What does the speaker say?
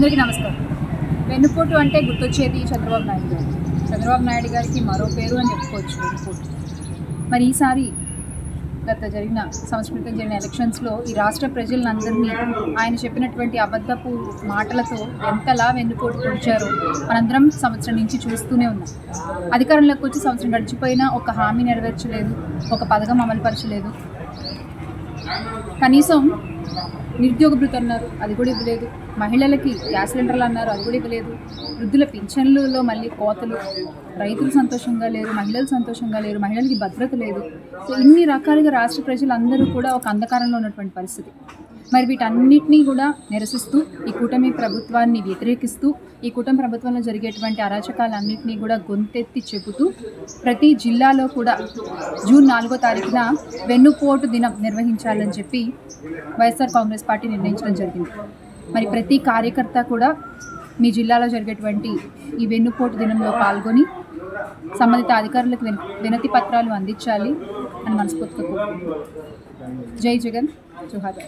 అందరికీ నమస్కారం. వెన్నుపోటు అంటే గుర్తొచ్చేది చంద్రబాబు నాయుడు గారు. చంద్రబాబు నాయుడు గారికి మరో పేరు అని చెప్పుకోవచ్చు వెన్నుపోటు. మరి ఈసారి జరిగిన సంవత్సరం క్రితం జరిగిన ఎలక్షన్స్లో ఈ రాష్ట్ర ప్రజలందరినీ ఆయన చెప్పినటువంటి అబద్ధపు మాటలతో ఎంతలా వెన్నుపోటు పొడిచారో మనందరం సంవత్సరం నుంచి చూస్తూనే ఉన్నాం. అధికారంలోకి వచ్చి సంవత్సరం గడిచిపోయినా ఒక హామీ నెరవేర్చలేదు, ఒక పథకం అమలుపరచలేదు. కనీసం నిరుద్యోగ భృతి అన్నారు, అది కూడా ఇవ్వలేదు. మహిళలకి గ్యాస్ సిలిండర్లు అన్నారు, అది కూడా ఇవ్వలేదు. వృద్ధుల పింఛన్లలో మళ్ళీ కోతలు. రైతులు సంతోషంగా లేరు, మహిళలు సంతోషంగా లేరు, మహిళలకి భద్రత లేదు. సో ఇన్ని రకాలుగా రాష్ట్ర ప్రజలందరూ కూడా ఒక అంధకారంలో ఉన్నటువంటి పరిస్థితి. మరి వీటన్నిటినీ కూడా నిరసిస్తూ ఈ కూటమి ప్రభుత్వాన్ని వ్యతిరేకిస్తూ ఈ కూటమి ప్రభుత్వంలో జరిగేటువంటి అరాచకాలన్నింటినీ కూడా గొంతెత్తి చెబుతూ ప్రతి జిల్లాలో కూడా జూన్ 4వ తారీఖున వెన్నుపోటు దినం నిర్వహించాలని చెప్పి వైఎస్ఆర్ కాంగ్రెస్ పార్టీ నిర్ణయించడం జరిగింది. మరి ప్రతి కార్యకర్త కూడా మీ జిల్లాలో జరిగేటువంటి ఈ వెన్నుపోటు దినంలో పాల్గొని సంబంధిత అధికారులకు వినతి పత్రాలు అందించాలి అని మనస్ఫూర్తిగా కోరుకుంటున్నాను. జై జగన్, జోహార్.